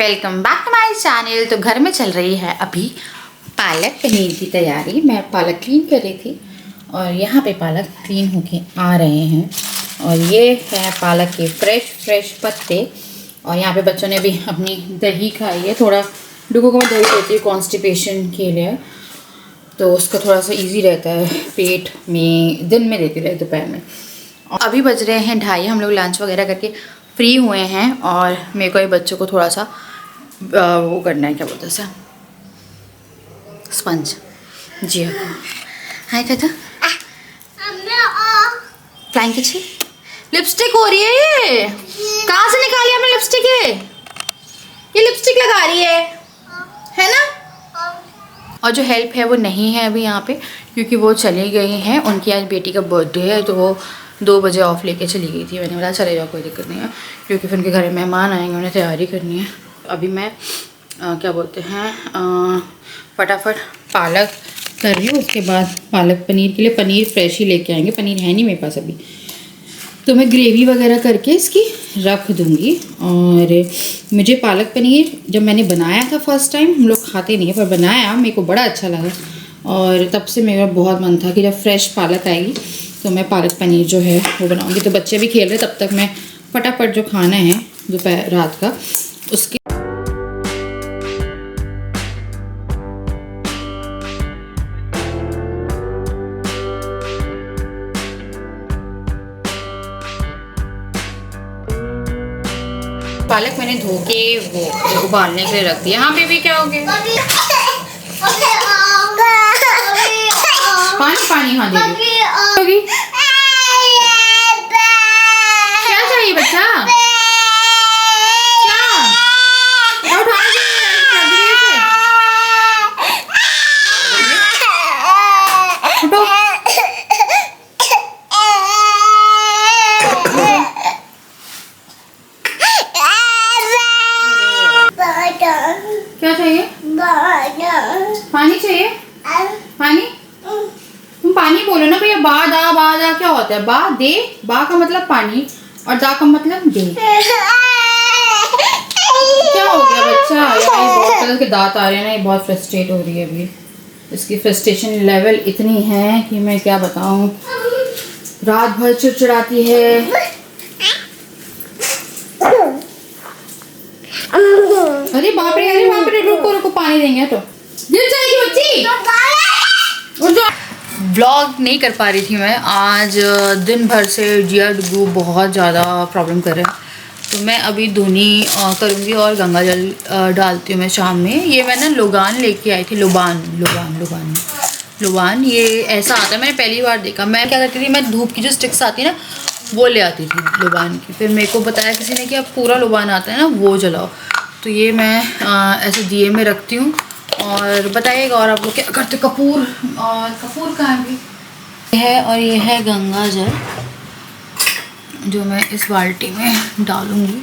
Welcome back to my channel. तो घर में चल रही है अभी पालक पनीर की तैयारी। मैं पालक क्लीन कर रही थी और यहाँ पे पालक क्लीन होके आ रहे हैं और ये है पालक के फ्रेश पत्ते। और यहाँ पे बच्चों ने भी अपनी दही खाई है। थोड़ा डुगू को मैं दही देती हूँ कॉन्स्टिपेशन के लिए, तो उसका थोड़ा सा इजी रहता है पेट में। दिन में देती रहे दोपहर में। अभी बज रहे हैं 2:30। हम लोग लंच वगैरह करके फ्री हुए हैं और मेरे को ये बच्चों को थोड़ा सा वो करना है, क्या बोलते हैं सर, स्पंज। जी हाँ, हाय कहता फ्लाइंग किची लिपस्टिक हो रही है। ये कहाँ से निकाली आपने लिपस्टिक? ये लिपस्टिक लगा रही है ना? और जो हेल्प है वो नहीं है अभी यहाँ पे, क्योंकि वो चली गई हैं। उनकी आज बेटी का बर्थडे है तो वो 2 बजे ऑफ लेके चली गई थी। मैंने बोला चले जाओ, कोई दिक्कत नहीं है, क्योंकि फिर उनके घर में मेहमान आएंगे, उन्हें तैयारी करनी है। अभी मैं क्या बोलते हैं फटाफट पालक कर रही हूँ। उसके बाद पालक पनीर के लिए पनीर फ्रेश ही लेके आएंगे। पनीर है नहीं मेरे पास अभी, तो मैं ग्रेवी वगैरह करके इसकी रख दूँगी। और मुझे पालक पनीर जब मैंने बनाया था फर्स्ट टाइम, हम लोग खाते नहीं है पर बनाया, मेरे को बड़ा अच्छा लगा। और तब से मेरा बहुत मन था कि जब फ्रेश पालक आएगी तो मैं पालक पनीर जो है वो बनाऊँगी। तो बच्चे भी खेल रहे, तब तक मैं फटाफट जो खाना है दोपहर रात का उसके पालक मैंने धो के वो उबालने के लिए रख दिया। यहाँ पे भी क्या हो गया? पानी हाँ दीदी। क्या चाहिए बच्चा? क्या उठा क्या चाहिए? पानी चाहिए? पानी? तुम पानी बोलो ना भैया। बा दा क्या होता है? बा दे, बा का मतलब पानी और दा का मतलब दे। क्या हो गया बच्चा? यार बहुत तरह के दांत आ रहे हैं ना, ये बहुत फ्रस्ट्रेट हो रही है अभी। इसकी फ्रस्ट्रेशन लेवल इतनी है कि मैं क्या बताऊं। रात भर चिड़चिड़ाती है। अरे बाप रे रुको पानी देंगे तो गिर जाएगी बच्ची। व्लॉग नहीं कर पा रही थी मैं आज। दिन भर से जिया डुगू बहुत ज़्यादा प्रॉब्लम कर रहे हैं, तो मैं अभी धुनी करूँगी और गंगा जल डालती हूँ मैं शाम में। ये मैं ना लोबान लेके आई थी। लोबान ये ऐसा आता है, मैंने पहली बार देखा। मैं क्या करती थी, मैं धूप की जो स्टिक्स आती है ना वो ले आती थी लोबान की। फिर मेरे को बताया किसी ने कि अब पूरा लोबान आता है ना वो जलाओ। तो ये मैं ऐसे दिए में रखती हूँ। और बताइएगा और आप लोग क्या करते? कपूर कहाँ भी है। और ये है गंगा जल जो मैं इस बाल्टी में डालूँगी।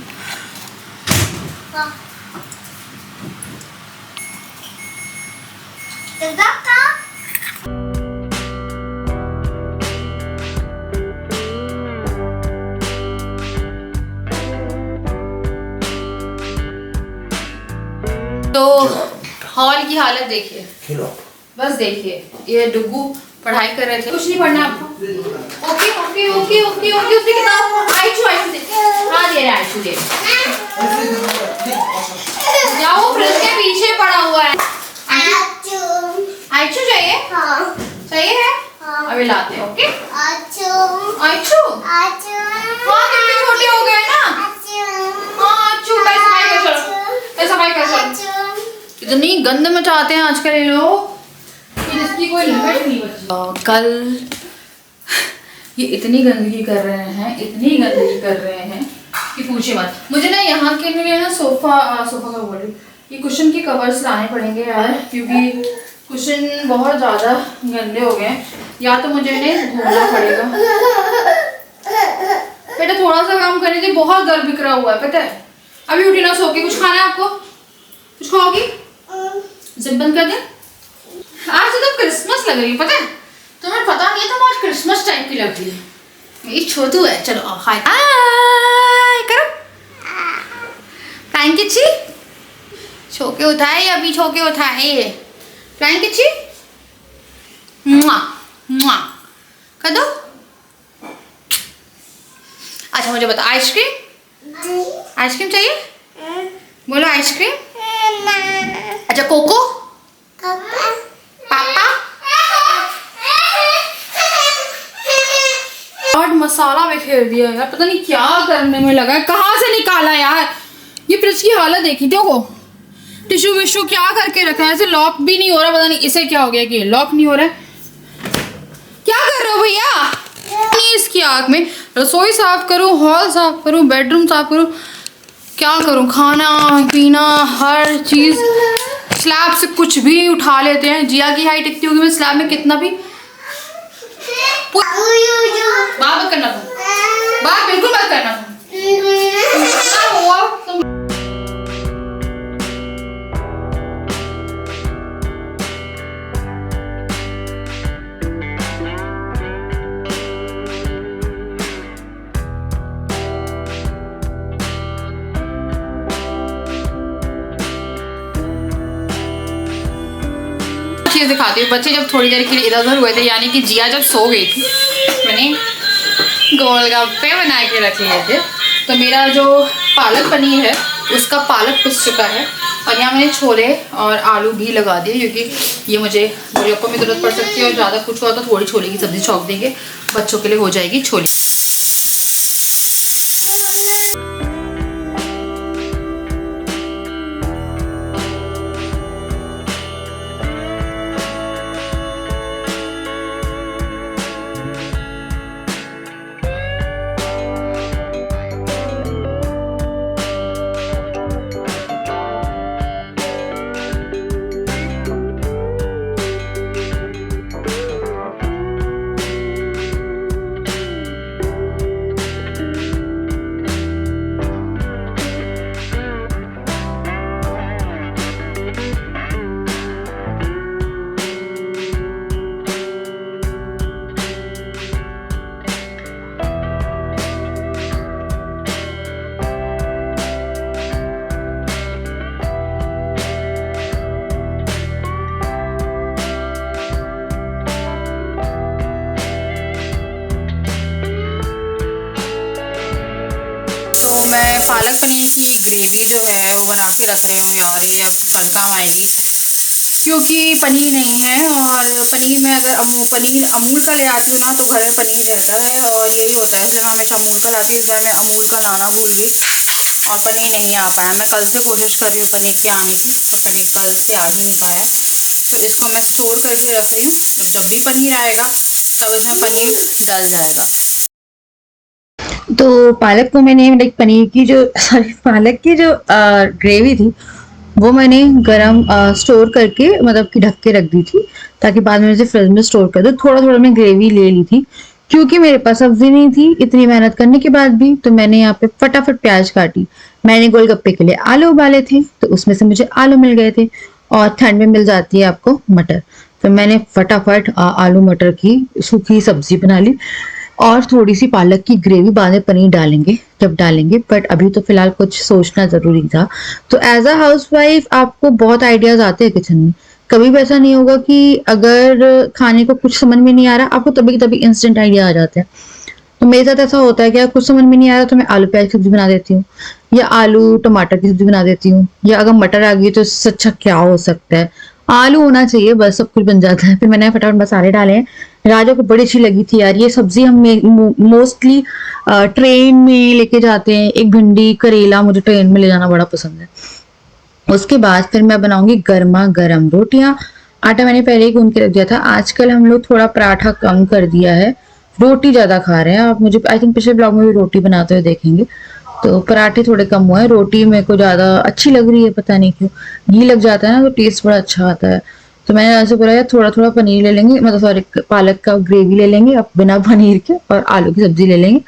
तो हॉल की हालत देखिए, बस देखिए। ये डुगू पढ़ाई कर रहे थे। कुछ नहीं पढ़ना आपको। ओके उसकी किताब आइशू दे। हाँ दे रहे आइशू दे। जाओ फ्रिज के पीछे पड़ा हुआ है। आइशू चाहिए? हाँ चाहिए है। हाँ। अभी लाते हैं। ओके आइशू हाँ कितने छोटे हो गए ना। हाँ आइशू सफाई कर चलो। इतनी गंद मचाते हैं आजकल ये लोग कि जिसकी कोई लिमिट नहीं बची। कल ये इतनी गंदगी कर रहे हैं कि पूछे मत। मुझे ना यहाँ के लिए ना सोफा का बोले ये कुशन के कवर्स लाने पड़ेंगे यार, क्योंकि कुशन बहुत ज़्यादा गंदे हो गए। या तो मुझे इन्हें धोना पड़ेगा। बेटा थोड़ा सा काम करने से बहुत घर बिखरा हुआ है, पता है। अभी उठी ना सो के। कुछ खाना है आपको? कुछ खाओगी? जिप बंद कर दे। आज तो क्रिसमस लग रही है, पता है तुम्हें? पता नहीं है, तुम आज क्रिसमस टाइप की लग रही है। मेरी छोटू है। चलो हाय करो। थैंक यू जी। छोके उठाए अभी छोके उठाए फ्लाइंग किची मुआ मुआ कर दो। अच्छा मुझे बता आइसक्रीम चाहिए? बोलो आइसक्रीम। अच्छा कोको पापा और मसाला में खेल दिया यार, पता नहीं क्या करने में लगा है, कहाँ से निकाला यार। ये फ्रिज की हालत देखी देखो, टिश्यू विश्यू क्या करके रखा है, ऐसे लॉक भी नहीं हो रहा, पता नहीं इसे क्या हो गया कि लॉक नहीं हो रहा है। क्या कर रहे हो भैया? इसकी आग में रसोई साफ करूं, हॉल साफ करूं, बेडरूम साफ करूं, क्या करूं, खाना पीना हर चीज। स्लैब से कुछ भी उठा लेते हैं। जिया की हाइट इतनी होगी, मैं स्लैब में कितना भी बात करना था, बात बिल्कुल मत करना था। चीज़ दिखाती हूँ। बच्चे जब थोड़ी देर के लिए इधर उधर हुए थे, यानी कि जिया जब सो गई थी, मैंने गोलगप्पे बना के रख लिए थे। तो मेरा जो पालक पनीर है उसका पालक पिस चुका है, और यहाँ मैंने छोले और आलू भी लगा दिए, क्योंकि ये मुझे गोलगप्पों में ज़रूरत पड़ सकती है। और ज़्यादा कुछ हुआ तो थोड़ी छोले की सब्ज़ी छौंक देंगे, बच्चों के लिए हो जाएगी छोले। मैं पालक पनीर की ग्रेवी जो है वो बना के रख रही हूँ यार, ये अब कल काम आएगी, क्योंकि पनीर नहीं है। और पनीर में अगर पनीर अमूल का ले आती हूँ ना, तो घर में पनीर रहता है, और यही होता है, इसलिए मैं हमेशा अमूल का लाती हूँ। इस बार मैं अमूल का लाना भूल गई और पनीर नहीं आ पाया। मैं कल से कोशिश कर रही हूँ पनीर के आने की, तो पनीर कल से आ ही नहीं पाया। तो इसको मैं स्टोर करके रख रही हूँ, जब भी पनीर आएगा तब इसमें पनीर डल जाएगा। तो पालक को मैंने लाइक पनीर की जो पालक की जो ग्रेवी थी वो मैंने गरम स्टोर करके मतलब कि ढक के रख दी थी, ताकि बाद में इसे फ्रिज में स्टोर कर दो। थोड़ा थोड़ा मैं ग्रेवी ले ली थी, क्योंकि मेरे पास सब्जी नहीं थी इतनी मेहनत करने के बाद भी। तो मैंने यहाँ पे फटाफट प्याज काटी। मैंने गोलगप्पे के लिए आलू उबाले थे, तो उसमें से मुझे आलू मिल गए थे, और ठंड में मिल जाती है आपको मटर। तो मैंने फटाफट आलू मटर की सूखी सब्जी बना ली, और थोड़ी सी पालक की ग्रेवी बाद में पनीर डालेंगे जब डालेंगे, बट अभी तो फिलहाल कुछ सोचना जरूरी था। तो एज अ हाउसवाइफ आपको बहुत आइडियाज आते हैं किचन में। कभी भी ऐसा नहीं होगा कि अगर खाने को कुछ समझ में नहीं आ रहा, आपको तभी तभी इंस्टेंट आइडिया आ जाते हैं। तो मेरे साथ ऐसा होता है कि कुछ समझ में नहीं आ रहा तो मैं आलू प्याज की सब्जी बना देती हूँ, या आलू टमाटर की सब्जी बना देती हूँ, या अगर मटर आ गई तो इससे अच्छा क्या हो सकता है, आलू होना चाहिए, बस सब कुछ बन जाता है। फिर मैंने फटाफट मसाले डाले हैं। राजा को बड़ी अच्छी लगी थी यार ये सब्जी। हम मोस्टली ट्रेन में लेके जाते हैं, एक भिंडी करेला मुझे ट्रेन में ले जाना बड़ा पसंद है। उसके बाद फिर मैं बनाऊंगी गर्मा गर्म रोटियां। आटा मैंने पहले ही गूंद के रख दिया था। आजकल हम लोग थोड़ा पराठा कम कर दिया है, रोटी ज्यादा खा रहे हैं। आप मुझे आई थिंक पिछले ब्लॉग में भी रोटी बनाते हुए देखेंगे। तो पराठे थोड़े कम हुए हैं, रोटी मेरे को ज्यादा अच्छी लग रही है, पता नहीं क्यों। घी लग जाता है ना तो टेस्ट बड़ा अच्छा आता है। तो मैंने ऐसे बोला यार थोड़ा थोड़ा पनीर ले लेंगे, मतलब सॉरी पालक का ग्रेवी ले लेंगे अब बिना पनीर के, और आलू की सब्जी ले लेंगे,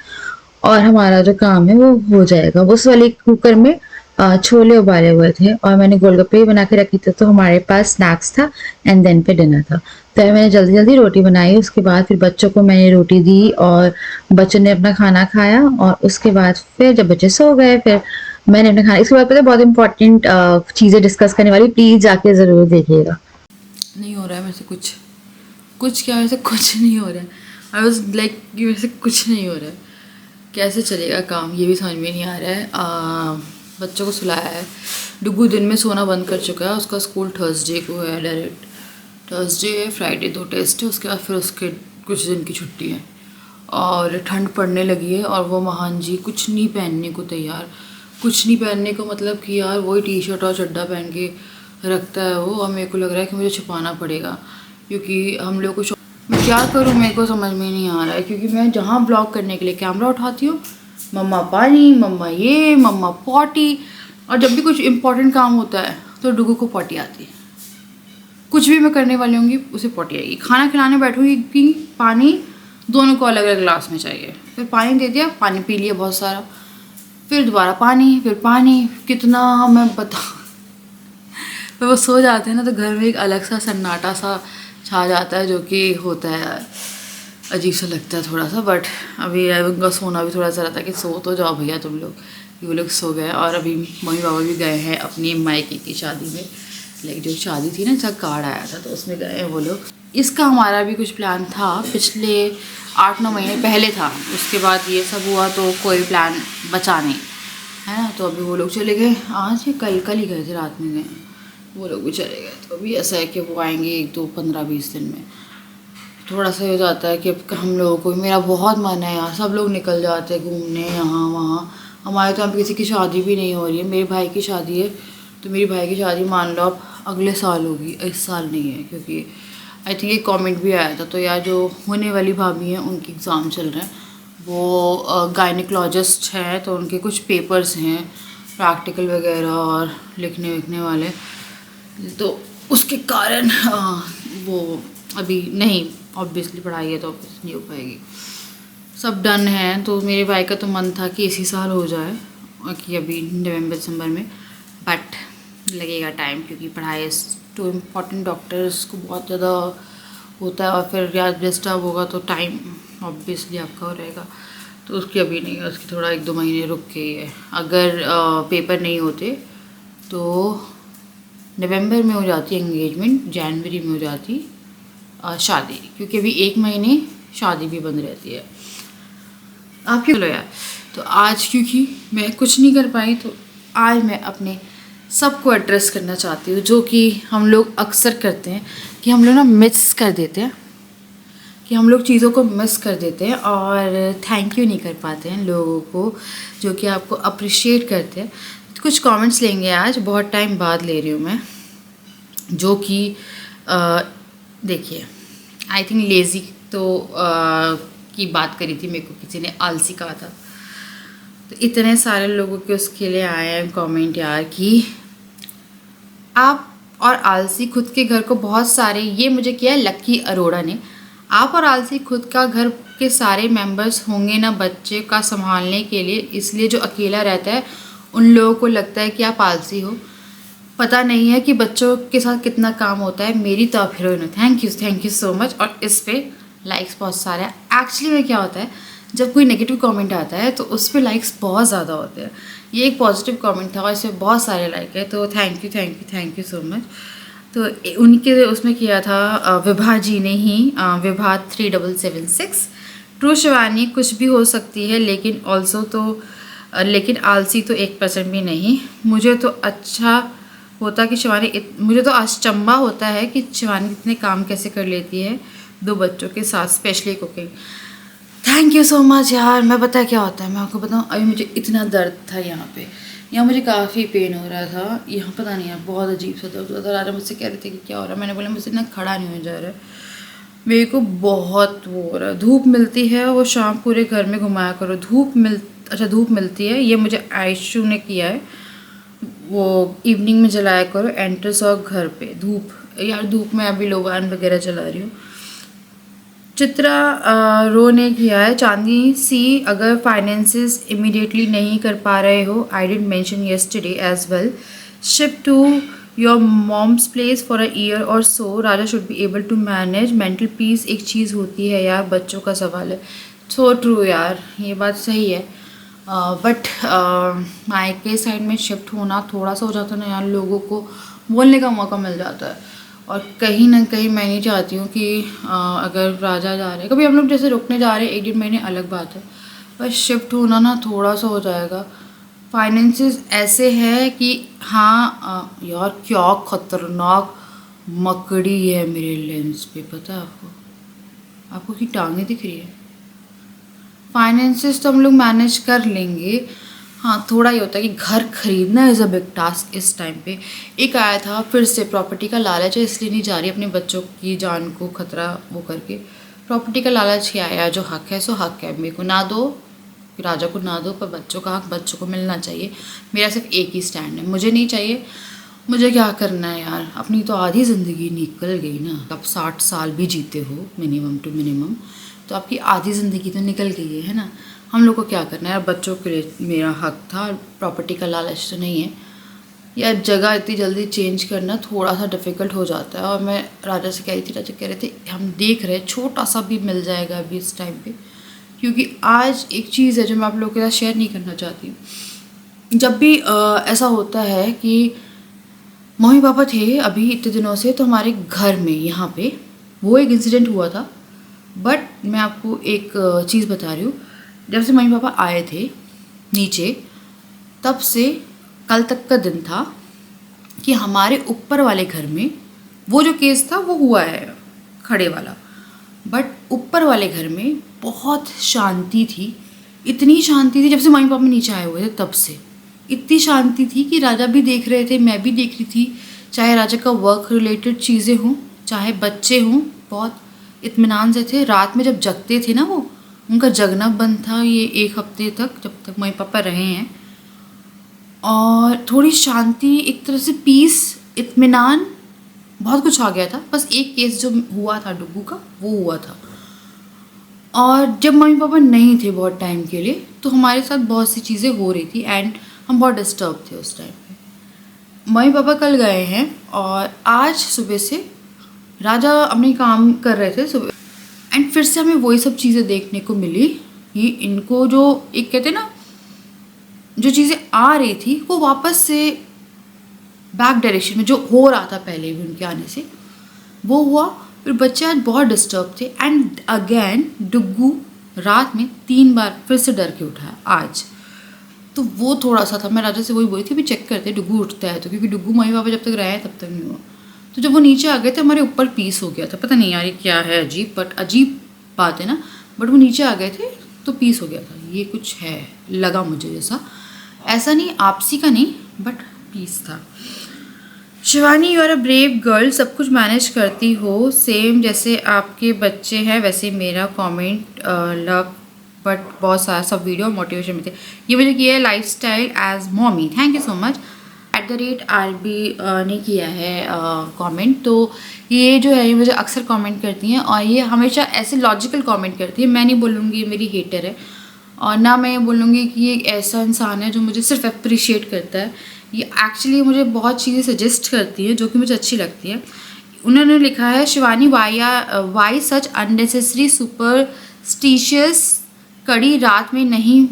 और हमारा जो काम है वो हो जाएगा। उस वाले कुकर में छोले उबाले हुए थे, और मैंने गोलगप्पे बना के रखी थी, तो हमारे पास स्नैक्स था एंड देन पे डिनर था। तो मैंने जल्दी जल्दी रोटी बनाई। उसके बाद फिर बच्चों को मैंने रोटी दी, और बच्चों ने अपना खाना खाया। और उसके बाद फिर जब बच्चे सो गए, फिर मैंने अपने खाना, इसके बाद पता है बहुत इंपॉर्टेंट चीज़ें डिस्कस करने वाली, प्लीज़ जाके ज़रूर देखिएगा। नहीं हो रहा है मेरे से कुछ क्या, मेरे से कुछ नहीं हो रहा है। आई वॉज लाइक मेरे से कुछ नहीं हो रहा है, कैसे चलेगा काम ये भी समझ में नहीं आ रहा है। बच्चों को सुलाया है, डुगू दिन में सोना बंद कर चुका है, उसका स्कूल थर्सडे को है, डायरेक्ट थर्सडे फ्राइडे 2 टेस्ट है, उसके बाद फिर उसके कुछ दिन की छुट्टी है। और ठंड पड़ने लगी है और वो महान जी कुछ नहीं पहनने को तैयार, कुछ नहीं पहनने को मतलब कि यार वही टी शर्ट और चड्डा पहन के रखता है वो, और मेरे को लग रहा है कि मुझे छुपाना पड़ेगा क्योंकि हम लोग को मैं क्या करूँ मेरे को समझ में नहीं आ रहा है। क्योंकि मैं जहाँ ब्लॉग करने के लिए कैमरा उठाती हूँ, मम्मा पानी, मम्मा ये, मम्मा पॉटी, और जब भी कुछ इम्पोर्टेंट काम होता है तो डुगू को पॉटी आती है। कुछ भी मैं करने वाली होंगी उसे पॉटी आएगी, खाना खिलाने बैठूंगी कि पानी दोनों को अलग अलग ग्लास में चाहिए, फिर पानी दे दिया, पानी पी लिया बहुत सारा, फिर दोबारा पानी, फिर पानी, कितना मैं बता। फिर वो सो जाते हैं ना तो घर में एक अलग सा सन्नाटा सा छा जाता है, जो कि होता है यार अजीब सा लगता है थोड़ा सा। बट अभी उनका सोना भी थोड़ा सा रहता है कि सो तो जाओ भैया तुम लोग, वो लोग सो गए। और अभी मम्मी पापा भी गए हैं अपनी मायके की शादी में, लाइक जो शादी थी ना इसका कार्ड आया था तो उसमें गए हैं वो लोग। इसका हमारा भी कुछ प्लान था पिछले 8-9 महीने पहले था, उसके बाद ये सब हुआ तो कोई प्लान बचा नहीं है ना। तो अभी वो लोग चले गए, आज या कल ही गए थे, रात में गए वो लोग भी चले गए। तो अभी ऐसा है कि वो आएंगे 1-2-15-20 दिन में। थोड़ा सा हो जाता है कि अब हम लोगों को, मेरा बहुत मन है यार, सब लोग निकल जाते हैं घूमने यहाँ वहाँ। हमारे तो यहाँ पे किसी की शादी भी नहीं हो रही है, मेरे भाई की शादी है तो मेरी भाई की शादी मान लो अब अगले साल होगी, इस साल नहीं है। क्योंकि आई थिंक एक कमेंट भी आया था, तो यार जो होने वाली भाभी हैं उनके एग्ज़ाम चल रहे हैं, वो गायनिकोलॉजिस्ट हैं तो उनके कुछ पेपर्स हैं प्रैक्टिकल वगैरह और लिखने विखने वाले, तो उसके कारण वो अभी नहीं, ऑब्वियसली पढ़ाई है तो ऑब्वियसली नहीं हो पाएगी। सब डन है, तो मेरे भाई का तो मन था कि इसी साल हो जाए और कि अभी नवंबर दिसंबर में, बट लगेगा टाइम क्योंकि पढ़ाई तो इम्पॉर्टेंट, डॉक्टर्स को बहुत ज़्यादा होता है और फिर यार डिस्टर्ब होगा तो टाइम ऑब्वियसली आपका हो रहेगा। तो उसकी अभी नहीं है, उसकी थोड़ा 1-2 महीने रुक के ही है। अगर पेपर नहीं होते तो नवंबर में हो जाती एंगेजमेंट, जनवरी में हो जाती शादी, क्योंकि अभी 1 महीने शादी भी बंद रहती है। आप क्यों लो यार। तो आज क्योंकि मैं कुछ नहीं कर पाई तो आज मैं अपने सबको एड्रेस करना चाहती हूँ, जो कि हम लोग अक्सर करते हैं कि हम लोग ना मिस कर देते हैं, कि हम लोग चीज़ों को मिस कर देते हैं और थैंक यू नहीं कर पाते हैं लोगों को जो कि आपको अप्रिशिएट करते हैं। तो कुछ कमेंट्स लेंगे आज, बहुत टाइम बाद ले रही हूँ मैं, जो कि देखिए आई थिंक लेज़ी तो की बात करी थी, मेरे को किसी ने आलसी कहा था, तो इतने सारे लोगों के उसके लिए आए हैं कमेंट यार कि आप और आलसी खुद के घर को बहुत सारे, ये मुझे किया है लक्की अरोड़ा ने, आप और आलसी खुद का घर के सारे मेंबर्स होंगे ना बच्चे का संभालने के लिए, इसलिए जो अकेला रहता है उन लोगों को लगता है कि आप आलसी हो, पता नहीं है कि बच्चों के साथ कितना काम होता है। मेरी तो आप हीरोइन हो, थैंक यू सो मच। और इस पे लाइक्स बहुत सारे हैं। एक्चुअली में क्या होता है, जब कोई नेगेटिव कमेंट आता है तो उस पर लाइक्स बहुत ज़्यादा होते हैं। ये एक पॉजिटिव कमेंट था और इसमें बहुत सारे लाइक है, तो थैंक यू सो मच। तो उनके उसमें किया था विभा जी ने ही, विभा 3776, ट्रू शिवानी कुछ भी हो सकती है लेकिन ऑल्सो तो लेकिन आलसी तो 1% भी नहीं। मुझे तो अच्छा होता कि शिवानी मुझे तो अचंभा होता है कि शिवानी इतने काम कैसे कर लेती है 2 बच्चों के साथ, specially cooking. Thank you so much यार। मैं पता क्या होता है, मैं आपको बताऊँ, अभी मुझे इतना दर्द था यहाँ मुझे काफ़ी पेन हो रहा था, यहाँ पता नहीं यार बहुत अजीब सा दर्द होता रहा। मुझसे कह रहे थे कि क्या हो रहा है, मैंने बोला मुझसे ना खड़ा नहीं हो जा रहा है, मेरे को बहुत वो हो रहा है। धूप मिलती है, वो शाम पूरे घर में घुमाया करो, धूप मिलती है, ये मुझे आयशु ने किया है, वो इवनिंग में जलाया करो एंट्रेंस और घर पे। धूप यार, धूप में अभी लोबान वगैरह जला रही हूँ। चित्रा रो ने किया है, चांदी सी अगर फाइनेंसेस इमीडिएटली नहीं कर पा रहे हो, I did mention yesterday as well, shift to your mom's place for a year और so, Raja should be able to manage. Mental peace एक चीज़ होती है यार, बच्चों का सवाल है। सो ट्रू यार, ये बात सही है। बट मायके साइड में शिफ्ट होना थोड़ा सा हो जाता है ना यार, लोगों को बोलने का मौका मिल जाता है। और कहीं ना कहीं मैं नहीं चाहती हूँ कि अगर राजा जा रहे हैं, कभी हम लोग जैसे रुकने जा रहे हैं 1-1.5 महीने अलग बात है, पर शिफ्ट होना ना थोड़ा सा हो जाएगा। फाइनेंसेस ऐसे है कि हाँ यार क्या खतरनाक मकड़ी है मेरे लेंस पे, पता है आपको की टांगे दिख रही है। फाइनेंसेस तो हम लोग मैनेज कर लेंगे, हाँ थोड़ा ही होता है कि घर खरीदना इज़ अ बिग टास्क इस टाइम पे। एक आया था फिर से प्रॉपर्टी का लालच है, इसलिए नहीं जा रही अपने बच्चों की जान को खतरा वो करके। प्रॉपर्टी का लालच क्या आया, जो हक है सो हक है, मेरे को ना दो, राजा को ना दो, पर बच्चों का हक बच्चों को मिलना चाहिए। मेरा सिर्फ एक ही स्टैंड है, मुझे नहीं चाहिए। मुझे क्या करना है यार, अपनी तो आधी ज़िंदगी निकल गई ना। आप 60 साल भी जीते हो मिनिमम टू मिनिमम, तो आपकी आधी ज़िंदगी तो निकल गई है ना। हम लोग को क्या करना है यार, बच्चों के लिए मेरा हक था, प्रॉपर्टी का लालच तो नहीं है यार। जगह इतनी जल्दी चेंज करना थोड़ा सा डिफ़िकल्ट हो जाता है। और मैं राजा से कह रही थी, राजा कह रहे थे हम देख रहे हैं छोटा सा भी मिल जाएगा अभी इस टाइम पे। क्योंकि आज एक चीज़ है जो मैं आप लोगों के साथ शेयर नहीं करना चाहती हूँ। जब भी ऐसा होता है कि मम्मी पापा थे अभी इतने दिनों से, तो हमारे घर में यहाँ पे वो एक इंसिडेंट हुआ था। बट मैं आपको एक चीज़ बता रही हूँ, जब से मम्मी पापा आए थे नीचे, तब से कल तक का दिन था कि हमारे ऊपर वाले घर में वो जो केस था वो हुआ है खड़े वाला, बट ऊपर वाले घर में बहुत शांति थी। इतनी शांति थी जब से मम्मी पापा नीचे आए हुए थे, तब से इतनी शांति थी कि राजा भी देख रहे थे, मैं भी देख रही थी। चाहे राजा का वर्क रिलेटेड चीज़ें हों, चाहे बच्चे हों, बहुत इत्मीनान से थे। रात में जब जगते थे ना, वो उनका जगना बंद था ये 1 हफ्ते तक, जब तक मम्मी पापा रहे हैं। और थोड़ी शांति, एक तरह से पीस, इत्मीनान, बहुत कुछ आ गया था। बस एक केस जो हुआ था डुग्गू का, वो हुआ था। और जब मम्मी पापा नहीं थे बहुत टाइम के लिए, तो हमारे साथ बहुत सी चीज़ें हो रही थी एंड हम बहुत डिस्टर्ब थे उस टाइम पे। मम्मी पापा कल गए हैं और आज सुबह से राजा अपने काम कर रहे थे सुबह, एंड फिर से हमें वही सब चीज़ें देखने को मिली। ये इनको जो एक कहते ना, जो चीज़ें आ रही थी वो वापस से बैक डायरेक्शन में जो हो रहा था पहले भी उनके आने से, वो हुआ। फिर बच्चे आज बहुत डिस्टर्ब थे एंड अगेन डुग्गू रात में 3 बार फिर से डर के उठा है आज। तो वो थोड़ा सा था, मैं राजा से वही बोली थी भी चेक करते डुग्गू उठता है तो, क्योंकि डुग्गू मम्मी पापा जब तक रहे हैं तब तक नहीं हुआ। तो जब वो नीचे आ गए थे हमारे ऊपर पीस हो गया था, पता नहीं यार ये क्या है, अजीब, बट अजीब बात है ना। बट वो नीचे आ गए थे तो पीस हो गया था, ये कुछ है लगा मुझे जैसा, ऐसा नहीं आपसी का नहीं, बट पीस था। Shivani you are a brave girl, सब कुछ मैनेज करती हो, सेम जैसे आपके बच्चे हैं वैसे मेरा कमेंट लव, बट बहुत सारा सब वीडियो मोटिवेशन में थे। ये मुझे किया है lifestyle as mommy, thank you so much. @RB ने किया है कमेंट। तो ये जो है ये मुझे अक्सर कमेंट करती हैं और ये हमेशा ऐसे लॉजिकल कमेंट करती है। मैं नहीं बोलूँगी ये मेरी हेटर है, और ना मैं ये बोलूँगी कि ये एक ऐसा इंसान है जो मुझे सिर्फ अप्रिशिएट करता है। ये एक्चुअली मुझे बहुत चीज़ें सजेस्ट करती है जो कि मुझे अच्छी लगती है। उन्होंने लिखा है Shivani why such unnecessary superstitious, कड़ी रात में नहीं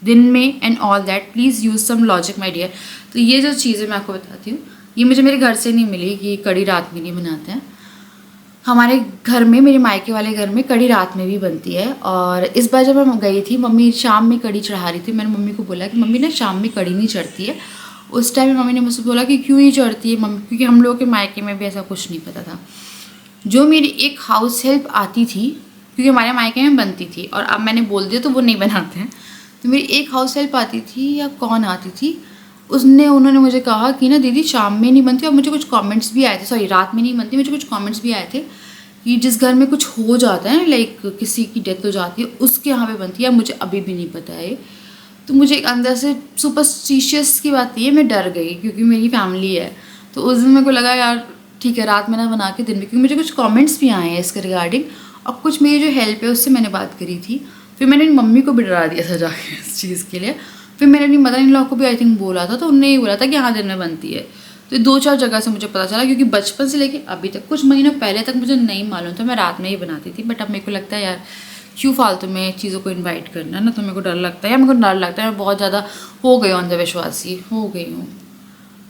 दिन में and all that, please use some logic my dear. तो ये जो चीज़ें मैं आपको बताती हूँ, ये मुझे मेरे घर से नहीं मिली कि कड़ी रात में नहीं बनाते हैं। हमारे घर में, मेरे मायके वाले घर में कड़ी रात में भी बनती है। और इस बार जब मैं गई थी, मम्मी शाम में कड़ी चढ़ा रही थी, मैंने मम्मी को बोला कि मम्मी ना शाम में कड़ी नहीं चढ़ती है। उस टाइम मम्मी ने मुझसे बोला कि क्यों नहीं चढ़ती है मम्मी, क्योंकि हम लोगों के मायके में भी ऐसा कुछ नहीं पता था। जो मेरी एक हाउस हेल्प आती थी, क्योंकि हमारे मायके में बनती थी और अब मैंने बोल दिया तो वो नहीं बनाते हैं, तो मेरी एक हाउस हेल्प आती थी या कौन आती थी, उन्होंने मुझे कहा कि ना दीदी शाम में नहीं बनती। और मुझे कुछ कमेंट्स भी आए थे, सॉरी रात में नहीं बनती, मुझे कुछ कमेंट्स भी आए थे कि जिस घर में कुछ हो जाता है, लाइक किसी की डेथ हो जाती है, उसके यहाँ पे बनती है। मुझे अभी भी नहीं पता है। तो मुझे एक अंदर से सुपरस्टिशियस की बात ये, मैं डर गई क्योंकि मेरी फैमिली है। तो उस दिन मेरे को लगा यार ठीक है रात में ना बना के दिन में, क्योंकि मुझे कुछ कमेंट्स भी आए हैं इसके रिगार्डिंग, और कुछ मेरी जो हेल्प है उससे मैंने बात करी थी। फिर मैंने मम्मी को भी डरा दिया था जाके इस चीज़ के लिए। फिर मैंने अपनी मदर इन लॉ को भी आई थिंक बोला था, तो उन्होंने ये बोला था कि हाँ दिन में बनती है। तो 2-4 जगह से मुझे पता चला, क्योंकि बचपन से लेके अभी तक कुछ महीनों पहले तक मुझे नहीं मालूम था, मैं रात में ही बनाती थी। बट अब मेरे को लगता है यार क्यों फालतू में चीज़ों को इनवाइट करना ना। तो मेरे को डर लगता है, या मेरे को डर लगता है, मैं बहुत ज़्यादा हो गई हूँ अंधविश्वासी, हो गई हूँ।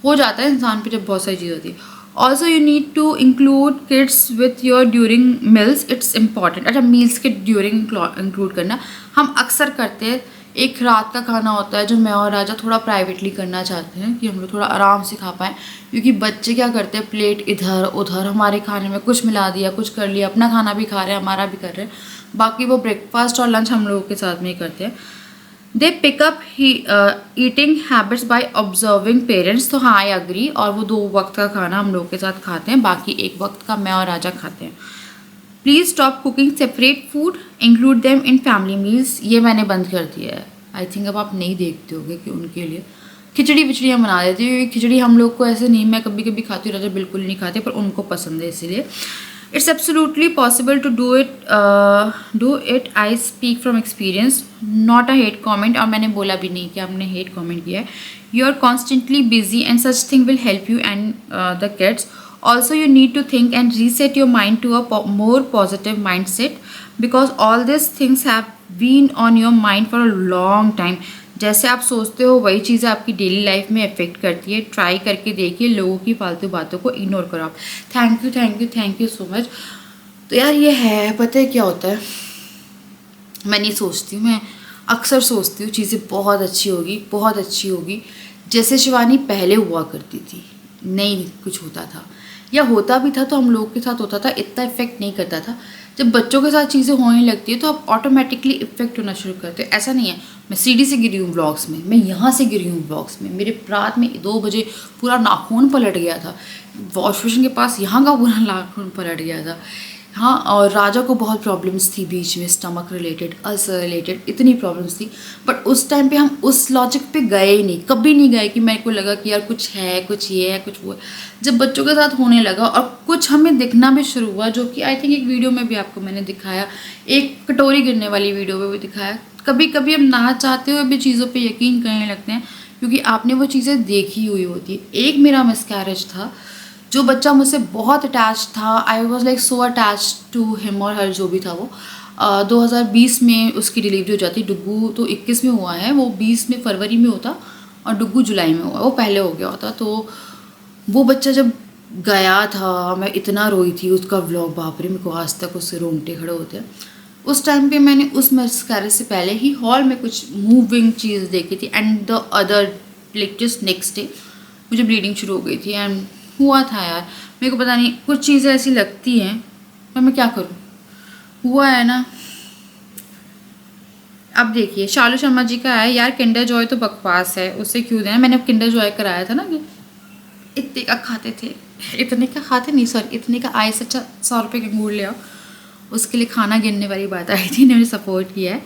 हो जाता है इंसान पे जब बहुत सारी चीज़ होती है। Also you need to include kids with your during meals, it's important. अच्छा, मील्स के ड्यूरिंग इंक्लूड करना हम अक्सर करते हैं। एक रात का खाना होता है जो मैं और राजा थोड़ा प्राइवेटली करना चाहते हैं कि हम लोग थोड़ा आराम से खा पाएँ, क्योंकि बच्चे क्या करते हैं, प्लेट इधर उधर, हमारे खाने में कुछ मिला दिया, कुछ कर लिया, अपना खाना भी खा रहे हैं, हमारा भी कर रहे हैं, बाकी वो ब्रेकफास्ट और लंच हम लोगों के साथ में ही करते हैं। They pick up eating habits by observing parents. तो हाँ, आई अग्री। और वो 2 वक्त का खाना हम लोग के साथ खाते हैं, बाकी 1 वक्त का मैं और राजा खाते हैं। Please stop cooking separate food, include them in family meals. ये मैंने बंद कर दिया है। आई थिंक अब आप नहीं देखते होगे कि उनके लिए खिचड़ी विचड़ी हम बना देती हूँ। खिचड़ी हम लोग को ऐसे नहीं, मैं कभी कभी खाती हूँ, राजा बिल्कुल नहीं खाते, पर उनको पसंद है इसीलिए। It's absolutely possible to do it. I speak from experience, not a hate comment. और मैंने बोला भी नहीं कि आपने हेट कॉमेंट किया है। You are constantly busy and such thing will help you and the kids. Also, you need to think and reset your mind to a more positive mindset, because all these things have been on your mind for a long time. जैसे आप सोचते हो वही चीज़ें आपकी daily life में affect करती है। ट्राई करके देखिए, लोगों की फालतू बातों को इग्नोर करो आप। Thank you thank you thank you so much. तो यार ये है, पता है क्या होता है, मैं नहीं सोचती हूँ, मैं अक्सर सोचती हूँ चीज़ें बहुत अच्छी होगी, बहुत अच्छी होगी, जैसे शिवानी पहले हुआ करती थी। नहीं कुछ होता था, या होता भी था तो हम लोग के साथ होता था, इतना इफेक्ट नहीं करता था। जब बच्चों के साथ चीज़ें होने लगती है तो आप ऑटोमेटिकली इफेक्ट होना शुरू करते हो। ऐसा नहीं है मैं सीढ़ी से गिरी हूँ ब्लॉग्स में, मैं यहाँ से गिरी हूँ ब्लॉग्स में, मेरे रात में 2 बजे पूरा नाखून पलट गया था, वॉश बेसिन के पास यहाँ का पूरा नाखून पलट गया था। हाँ, और राजा को बहुत प्रॉब्लम्स थी बीच में, स्टमक रिलेटेड, अल्सर रिलेटेड, इतनी प्रॉब्लम्स थी। बट उस टाइम पे हम उस लॉजिक पे गए ही नहीं, कभी नहीं गए कि मेरे को लगा कि यार कुछ है, कुछ ये है, कुछ वो है। जब बच्चों के साथ होने लगा और कुछ हमें दिखना भी शुरू हुआ, जो कि आई थिंक एक वीडियो में भी आपको मैंने दिखाया, एक कटोरी गिरने वाली वीडियो में भी दिखाया। कभी कभी हम ना चाहते हुए भी चीज़ों पर यकीन करने लगते हैं, क्योंकि आपने वो चीज़ें देखी हुई होती है। एक मेरा मिसकैरेज था, जो बच्चा मुझसे बहुत अटैच था, I was like so attach to him और हर, जो भी था वो। 2020 में उसकी डिलीवरी हो जाती। डुग्गू तो 21 में हुआ है, वो 20 में फरवरी में होता, और डुग्गू जुलाई में हुआ, वो पहले हो गया होता। तो वो बच्चा जब गया था, मैं इतना रोई थी। उसका व्लॉग, बाप रे, मेरे को आज तक उससे रोंगटे खड़े होते हैं। उस टाइम पे मैंने उस मिसकैरेज से पहले ही हॉल में कुछ मूविंग चीज़ देखी थी, and the other like just next day मुझे ब्लीडिंग शुरू हो गई थी। एंड हुआ था यार, मेरे को पता नहीं, कुछ चीज़ें ऐसी लगती हैं, पर मैं क्या करूँ, हुआ है ना। अब देखिए, शालू शर्मा जी का है, यार किंडर जॉय तो बकवास है, उससे क्यों देना। मैंने अब किंडर जॉय कराया था ना, कि इतने का खाते थे, इतने का खाते नहीं, सॉरी, इतने का आए से 100 रुपये के अंगूर ले आओ। उसके लिए खाना गिनने वाली बात आई थी, ने मुझे सपोर्ट किया है।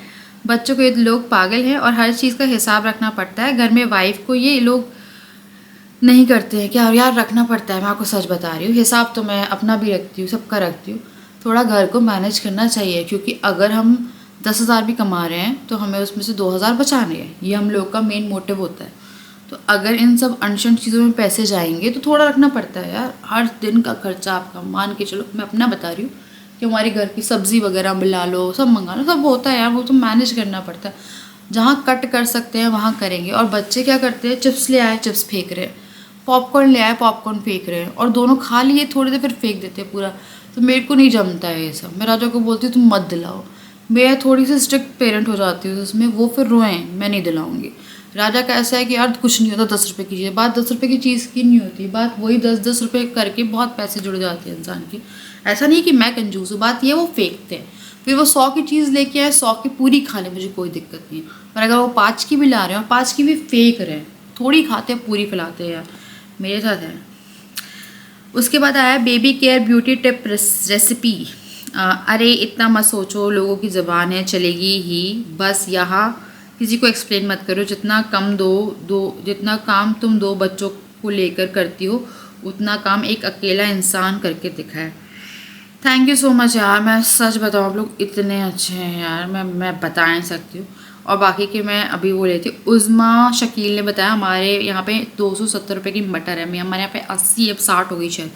बच्चों को ये लोग पागल हैं, और हर चीज़ का हिसाब रखना पड़ता है। घर में वाइफ को ये लोग नहीं करते हैं क्या यार, रखना पड़ता है। मैं आपको सच बता रही हूँ, हिसाब तो मैं अपना भी रखती हूँ, सबका रखती हूँ। थोड़ा घर को मैनेज करना चाहिए, क्योंकि अगर हम 10,000 भी कमा रहे हैं तो हमें उसमें से 2,000 बचाने हैं, ये हम लोग का मेन मोटिव होता है। तो अगर इन सब अनशंट चीज़ों में पैसे जाएंगे तो थोड़ा रखना पड़ता है यार। हर दिन का खर्चा आपका मान के चलो, मैं अपना बता रही हूँ कि हमारे घर की सब्ज़ी वगैरह मिला लो, सब मंगा लो, सब होता है यार, वो तो मैनेज करना पड़ता है। जहाँ कट कर सकते हैं वहाँ करेंगे। और बच्चे क्या करते हैं, चिप्स ले आए, चिप्स फेंक रहे हैं, पॉपकॉर्न ले आए, पॉपकॉर्न फेंक रहे हैं, और दोनों खा लिए थोड़ी देर, फिर फेंक देते हैं पूरा। तो मेरे को नहीं जमता है ये सब। मैं राजा को बोलती हूँ तुम मत दिलाओ, मैं थोड़ी सी स्ट्रिक्ट पेरेंट हो जाती हूँ उसमें, वो फिर रोएं, मैं नहीं दिलाऊंगी। राजा का ऐसा है कि यार कुछ नहीं होता, 10 रुपये की चीज़, बात 10 रुपये की चीज़ की नहीं होती, बात वही 10-10 रुपये करके बहुत पैसे जुड़ जाते हैं इंसान के। ऐसा नहीं कि मैं कंजूस हूँ, बात ये वो फेंकते हैं, फिर वो 100 की चीज़ लेके आए, 100 की पूरी खा ले, मुझे कोई दिक्कत नहीं है। पर अगर वो 5 की भी ला रहे हैं और 5 की भी फेंक रहे हैं, थोड़ी खाते हैं पूरी फैलाते हैं यार, मेरे साथ है। उसके बाद आया baby care beauty tip recipe. अरे इतना मत सोचो, लोगों की ज़बान है, चलेगी ही, बस यहाँ किसी को एक्सप्लेन मत करो। जितना जितना काम तुम 2 बच्चों को लेकर करती हो, उतना काम एक अकेला इंसान करके दिखाए। थैंक यू सो मच यार, मैं सच बताऊँ आप लोग इतने अच्छे हैं यार, मैं बता नहीं सकती हूँ। और बाकी के मैं अभी वो लेती, उज़मा शकील ने बताया हमारे यहाँ पे 270 रुपये की मटर है, हमारे यहाँ पे 80, अब 60 हो गई शायद।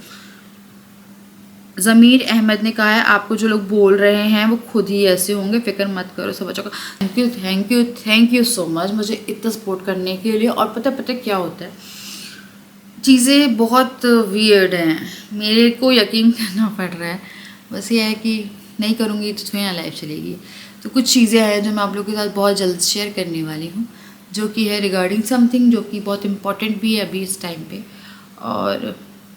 ज़मीर अहमद ने कहा है आपको जो लोग बोल रहे हैं वो खुद ही ऐसे होंगे, फिक्र मत करो सब बच्चों का। Thank you thank you thank you so much मुझे इतना सपोर्ट करने के लिए। और पता क्या होता है, चीज़ें बहुत वियर्ड हैं, मेरे को यकीन करना पड़ रहा है। बस ये है कि नहीं करूँगी तो तुम्हें लाइफ चलेगी। तो कुछ चीज़ें हैं जो मैं आप लोगों के साथ बहुत जल्द शेयर करने वाली हूँ, जो कि है रिगार्डिंग समथिंग जो कि बहुत इम्पॉर्टेंट भी है अभी इस टाइम पे। और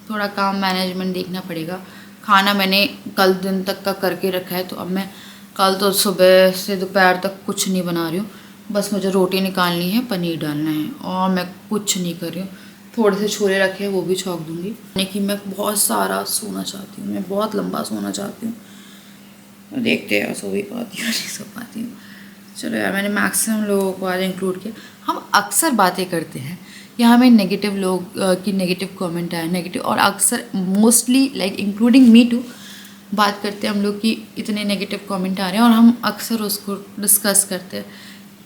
थोड़ा काम मैनेजमेंट देखना पड़ेगा। खाना मैंने कल दिन तक का करके रखा है, तो अब मैं कल तो सुबह से दोपहर तक कुछ नहीं बना रही हूँ। बस मुझे रोटी निकालनी है, पनीर डालना है, और मैं कुछ नहीं कर रही हूँ। थोड़े से छोले रखे हैं वो भी छौंक दूँगी। यानी कि मैं बहुत सारा सोना चाहती हूँ, मैं बहुत लंबा सोना चाहती हूँ। देखते हैं सो भी पाती हूँ नहीं सो पाती हूँ। चलो यार, मैंने मैक्सिमम लोगों को आज इंक्लूड किया। हम अक्सर बातें करते हैं या हमें नेगेटिव लोग की नेगेटिव कमेंट आए नेगेटिव, और अक्सर mostly like including me too बात करते हैं हम लोग कि इतने नेगेटिव कमेंट आ रहे हैं, और हम अक्सर उसको डिस्कस करते हैं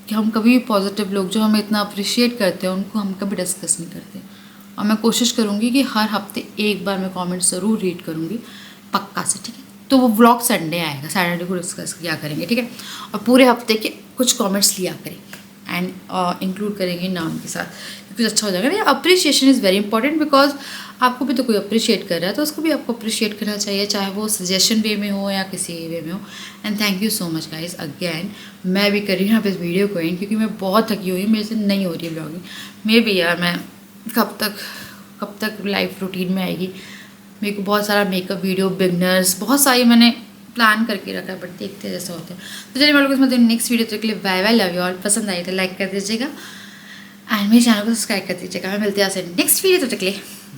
कि हम कभी भी पॉजिटिव लोग जो हमें इतना अप्रिशिएट करते हैं उनको हम कभी डिस्कस नहीं करते। और मैं कोशिश करूँगी कि हर हफ्ते एक बार मैं कमेंट ज़रूर रीड करूँगी पक्का से, ठीक है। तो वो व्लॉग संडे आएगा, सैटरडे को डिस्कस किया करेंगे, ठीक है। और पूरे हफ्ते के कुछ कमेंट्स लिया करेंगे एंड इंक्लूड करेंगे नाम के साथ, कुछ अच्छा हो जाएगा। Appreciation is very important, because आपको भी तो कोई अप्रिशिएट कर रहा है तो उसको भी आपको अप्रिशिएट करना चाहिए, चाहे वो सजेशन वे में हो या किसी वे में हो। And thank you so much guys again. मैं भी कर रही हूँ यहाँ पे इस वीडियो को एंड, क्योंकि मैं बहुत थकी हुई हूँ, मेरे से नहीं हो रही है ब्लॉगिंग। मे भी यार मैं कब तक लाइफ रूटीन में आएगी। मेरे को बहुत सारा मेकअप वीडियो बिगनर्स बहुत सारी मैंने प्लान करके रखा है, बट देखते हैं जैसा होता है। तो चलिए मैं लोग इसमें नेक्स्ट वीडियो तक के लिए bye bye, love you all. पसंद आई तो लाइक कर दीजिएगा एंड मेरे चैनल को सब्सक्राइब कर दीजिएगा। मैं मिलती हूँ आपसे नेक्स्ट वीडियो तक के लिए।